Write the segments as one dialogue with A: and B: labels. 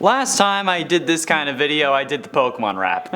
A: Last time I did this kind of video, I did the Pokemon rap.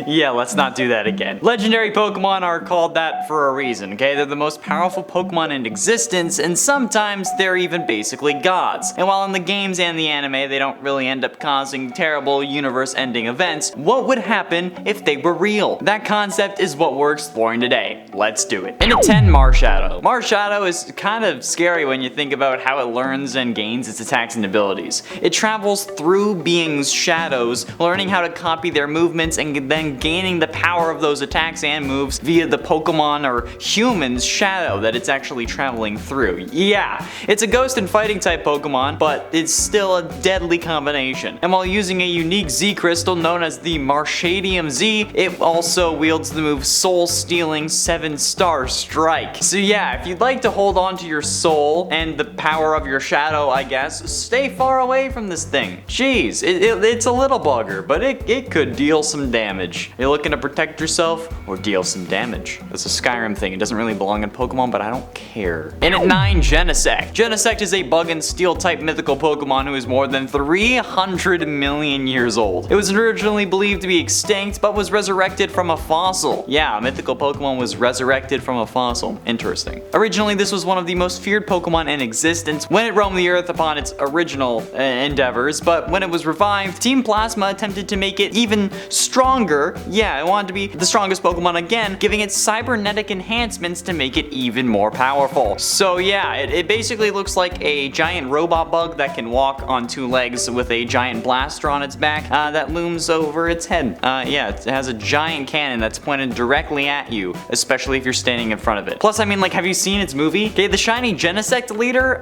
A: Yeah, let's not do that again. Legendary Pokemon are called that for a reason, okay? They're the most powerful Pokemon in existence, and sometimes they're even basically gods. And while in the games and the anime they don't really end up causing terrible universe-ending events, what would happen if they were real? That concept is what we're exploring today. Let's do it. In at 10, Marshadow. Marshadow is kind of scary when you think about how it learns and gains its attacks and abilities. It travels through beings' shadows, learning how to copy their movements and then gaining the power of those attacks and moves via the Pokemon or human's shadow that it's actually traveling through. Yeah, it's a ghost and fighting type Pokemon, but it's still a deadly combination. And while using a unique Z crystal known as the Marshadow Z, it also wields the move Soul Stealing 7-star Strike. So yeah, if you'd like to hold on to your soul and the power of your shadow, I guess, stay far away from this thing. Jeez, it's a little bugger, but it could deal some damage. Are you looking to protect yourself or deal some damage? That's a Skyrim thing. It doesn't really belong in Pokemon, but I don't care. In at 9, Genesect. Genesect is a bug and steel type mythical Pokemon who is more than 300 million years old. It was originally believed to be extinct, but was resurrected from a fossil. Yeah, a mythical Pokemon was resurrected from a fossil. Interesting. Originally, this was one of the most feared Pokemon in existence when it roamed the earth upon its original endeavors, but when it was revived, Team Plasma attempted to make it even stronger. Yeah, it wanted to be the strongest Pokemon again, giving it cybernetic enhancements to make it even more powerful. So yeah, it basically looks like a giant robot bug that can walk on 2 legs with a giant blaster on its back that looms over its head. Yeah, it has a giant cannon that's pointed directly at you, especially if you're standing in front of it. Plus, I mean, like, have you seen its movie? Okay, the shiny Genesect leader?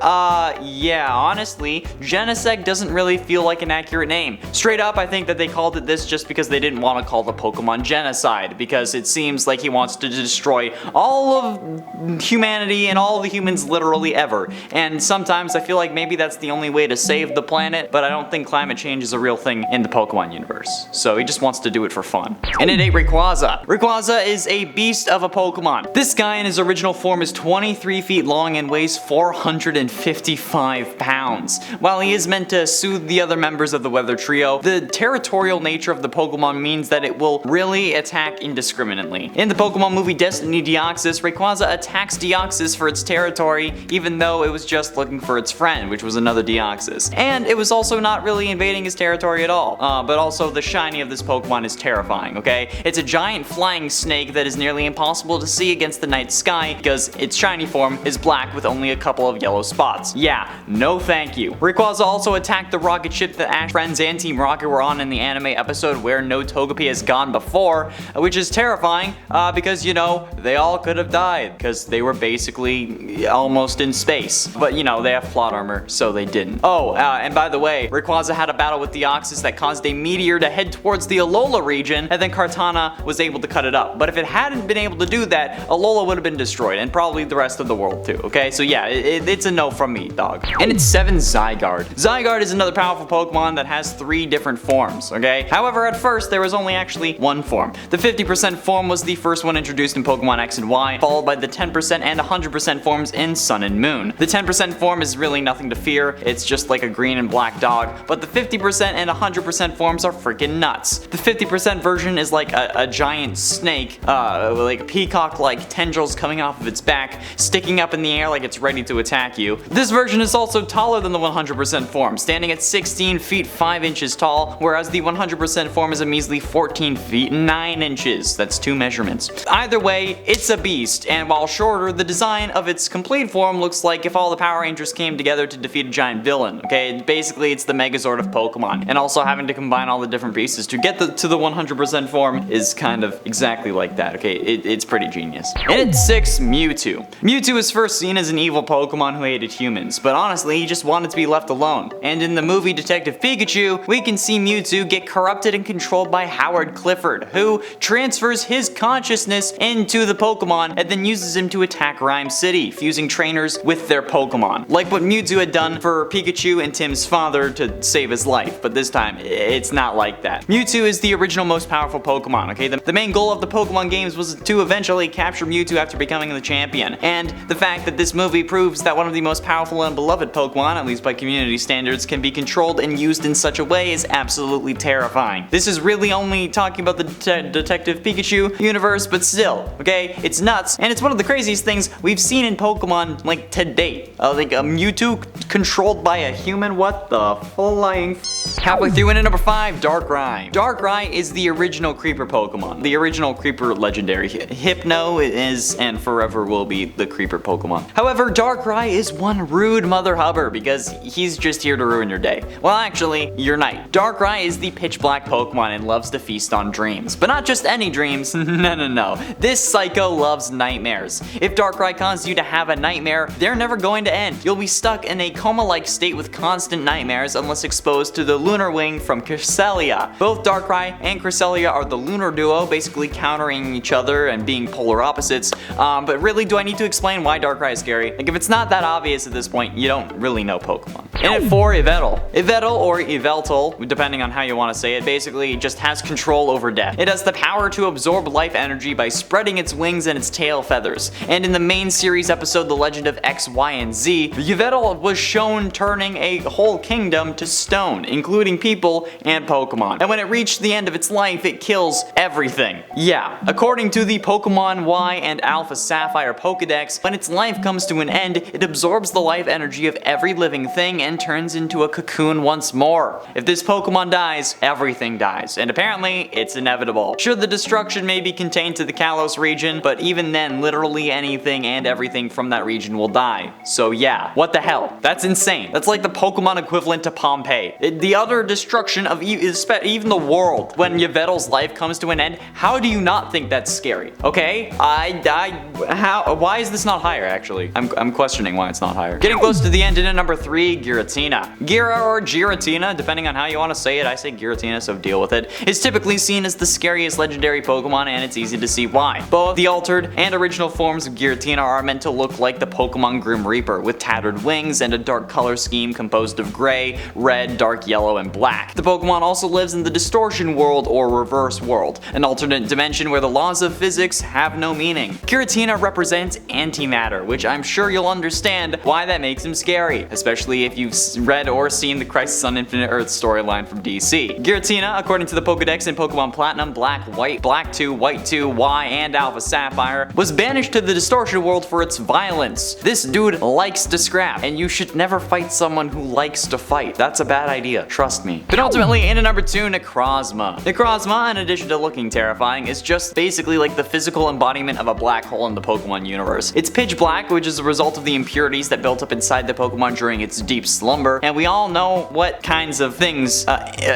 A: Yeah, honestly, Genesect doesn't really feel like an accurate name. Straight up, I think that they called it this just because they didn't want to call the Pokemon Genocide, because it seems like he wants to destroy all of humanity and all of the humans literally ever. And sometimes I feel like maybe that's the only way to save the planet, but I don't think climate change is a real thing in the Pokemon universe. So he just wants to do it for fun. And at 8, Rayquaza. Rayquaza is a beast of a Pokemon. This guy in his original form is 23 feet long and weighs 455 pounds. While he is meant to soothe the other members of the Weather Trio, the territorial nature of the Pokemon means that it will really attack indiscriminately. In the Pokemon movie Destiny Deoxys, Rayquaza attacks Deoxys for its territory, even though it was just looking for its friend, which was another Deoxys. And it was also not really invading his territory at all. But also the shiny of this Pokemon is terrifying, okay? It's a giant flying snake that is nearly impossible to see against the night sky because its shiny form is black with only a couple of yellow spots. Yeah, no thank you. Rayquaza also attacked the rocket ship that Ash friends and Team Rocket were on in the anime episode Where No Togepi Has Gone Before, which is terrifying because, you know, they all could have died because they were basically almost in space. But, you know, they have plot armor, so they didn't. Oh, and by the way, Rayquaza had a battle with Deoxys that caused a meteor to head towards the Alola region, and then Kartana was able to cut it up. But if it hadn't been able to do that, Alola would have been destroyed, and probably the rest of the world too, okay? So yeah, it's a no from me, dog. And it's 7, Zygarde. Zygarde is another powerful Pokemon that has 3 different forms, okay? However, at first, there was only actually 1 form. The 50% form was the first one introduced in Pokemon X and Y, followed by the 10% and 100% forms in Sun and Moon. The 10% form is really nothing to fear, it's just like a green and black dog, but the 50% and 100% forms are freaking nuts. The 50% version is like a giant snake, with like peacock-like tendrils coming off of its back, sticking up in the air like it's ready to attack you. This version is also taller than the 100% form, standing at 16 feet 5 inches tall, whereas the 100% form is a measly 14 feet 9 inches. That's 2 measurements. Either way, it's a beast, and while shorter, the design of its complete form looks like if all the Power Rangers came together to defeat a giant villain, okay? Basically, it's the Megazord of Pokemon, and also having to combine all the different pieces to get to the 100% form is kind of exactly like that, okay? It's pretty genius. And at 6, Mewtwo. Mewtwo is first seen as an evil Pokemon who hated humans, but honestly, he just wanted to be left alone. And in the movie Detective Pikachu, we can see Mewtwo get corrupted and controlled by Howard Clifford, who transfers his consciousness into the Pokemon and then uses him to attack Rhyme City, fusing trainers with their Pokemon. Like what Mewtwo had done for Pikachu and Tim's father to save his life, but this time, it's not like that. Mewtwo is the original most powerful Pokemon, okay? The main goal of the Pokemon games was to eventually capture Mewtwo after becoming the champion, and the fact that this movie proves that one of the most powerful and beloved Pokemon, at least by community standards, can be controlled and used in such a way is absolutely terrifying. This is really only talking about the Detective Pikachu universe, but still, okay? It's nuts, and it's one of the craziest things we've seen in Pokemon, like, to date. Like a Mewtwo controlled by a human? What the flying Halfway through into number 5, Darkrai. Darkrai is the original Creeper Pokemon. The original Creeper legendary. Hypno is and forever will be the Creeper Pokemon. However, Darkrai is one rude mother hubber because he's just here to ruin your day. Well, actually, your night. Darkrai is the pitch black Pokemon and loves to feast on dreams. But not just any dreams. No. This psycho loves nightmares. If Darkrai causes you to have a nightmare, they're never going to end. You'll be stuck in a coma-like state with constant nightmares unless exposed to the Lunar Wing from Cresselia. Both Darkrai and Cresselia are the lunar duo, basically countering each other and being polar opposites. But really, do I need to explain why Darkrai is scary? Like, if it's not that obvious at this point, you don't really know Pokemon. And at 4, Yveltal. Yveltal, or Yveltal, depending on how you want to say it, basically just has control over death. It has the power to absorb life energy by spreading its wings and its tail feathers. And in the main series episode, The Legend of X, Y, and Z, Yveltal was shown turning a whole kingdom to stone, including people and Pokemon. And when it reached the end of its life, it kills everything. Yeah, according to the Pokemon Y and Alpha Sapphire Pokedex, when its life comes to an end, it absorbs the life energy of every living thing and turns into a cocoon once more. If this Pokemon dies, everything dies, and apparently, it's inevitable. Sure, the destruction may be contained to the Kalos region, but even then, literally anything and everything from that region will die. So yeah, what the hell? That's insane. That's like the Pokemon equivalent to Pompeii. The utter destruction of even the world. When Yveltal's life comes to an end, how do you not think that's scary? Okay, why is this not higher, actually? I'm questioning why it's not higher. Getting close to the end, in at number 3, Giratina. Gira or Giratina, depending on how you want to say it, I say Giratina, so deal with it, is typically seen as the scariest legendary Pokemon, and it's easy to see why. Both the altered and original forms of Giratina are meant to look like the Pokemon Grim Reaper, with tattered wings and a dark color scheme composed of gray, red, dark yellow, and black. The Pokemon also lives in the distortion world or reverse world, an alternate dimension where the laws of physics have no meaning. Giratina represents antimatter, which I'm sure you'll understand why that makes him scary, especially if you've read or seen the Crisis on Infinite Earth storyline from DC. Giratina, according to the Pokedex in Pokemon Platinum, Black, White, Black 2, White 2, Y, and Alpha Sapphire, was banished to the distortion world for its violence. This dude likes to scrap, and you should never fight someone who likes to fight. That's a bad idea, trust me. But ultimately, in at number 2, Necrozma. Necrozma, in addition to looking terrifying, is just basically like the physical embodiment of a black hole in the Pokemon universe. It's pitch black, which is a result of the impurities that built up inside the Pokemon during its deep slumber, and we all know what kinds of things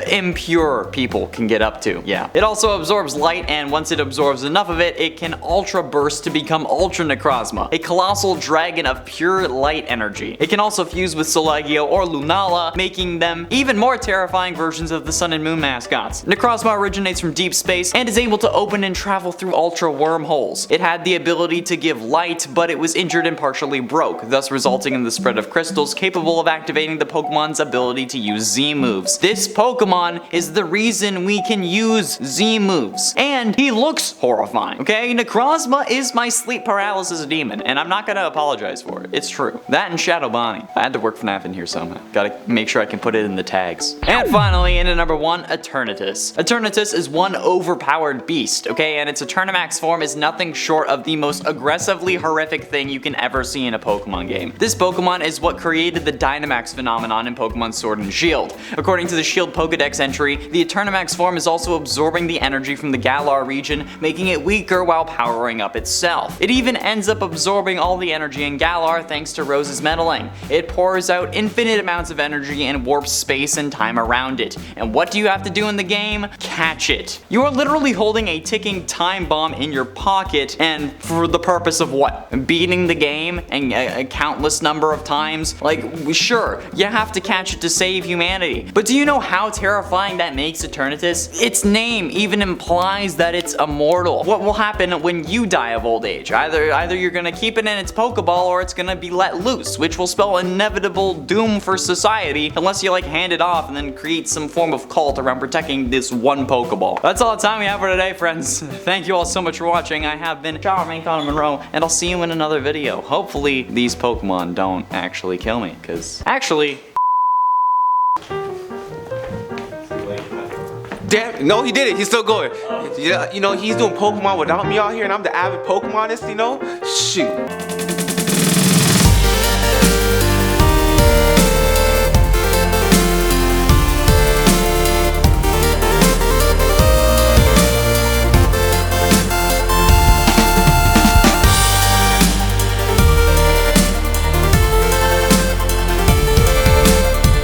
A: impure people can get up to. Yeah. It also absorbs light, and once it absorbs enough of it, it can ultra burst to become Ultra Necrozma, a colossal dragon of pure light energy. It can also fuse with Solagio or Lunala, making them even more terrifying versions of the Sun and Moon mascots. Necrozma originates from deep space and is able to open and travel through ultra wormholes. It had the ability to give light, but it was injured and partially broke, thus resulting in the spread of crystals capable of activating the Pokemon's ability to use Z moves. This Pokemon is the reason we can use Z moves, and he looks horrifying, okay? Necrozma is my sleep paralysis demon, and I'm not gonna apologize for it. It's true. That and Shadow Bonnie. I had to work FNAF in here somehow. Gotta make sure I can put it in the tags. And finally, in at number 1, Eternatus. Eternatus is one overpowered beast, okay? And its Eternamax form is nothing short of the most aggressively horrific thing you can ever see in a Pokemon game. This Pokemon is what created the Dynamax phenomenon in Pokemon Sword and Shield. According to the Shield Pokedex entry, the Eternamax form is also absorbing the energy from the Galar region, making it weaker while powering up itself. It even ends up absorbing all the energy in Galar thanks to Rose's meddling. It pours out infinite amounts of energy and warps space and time around it. And what do you have to do in the game? Catch it. You are literally holding a ticking time bomb in your pocket, and for the purpose of what? Beating the game and a countless number of times? Like, sure, you have to catch it to save humanity. But do you know how terrifying that makes Eternatus? Its name even implies that it's immortal. What will happen when you die of old age? Either you're gonna keep it in its Pokeball or it's gonna be let loose, which will spell inevitable doom for society unless you like hand it off and then create some form of cult around protecting this one Pokeball. That's all the time we have for today, friends. Thank you all so much for watching. I have been Charming Connor Monroe, and I'll see you in another video. Hopefully these Pokemon don't actually kill me, because actually
B: Damn, no, he did it. He's still going. Yeah, you know, he's doing Pokemon without me out here, and I'm the avid Pokemonist, you know? Shoot.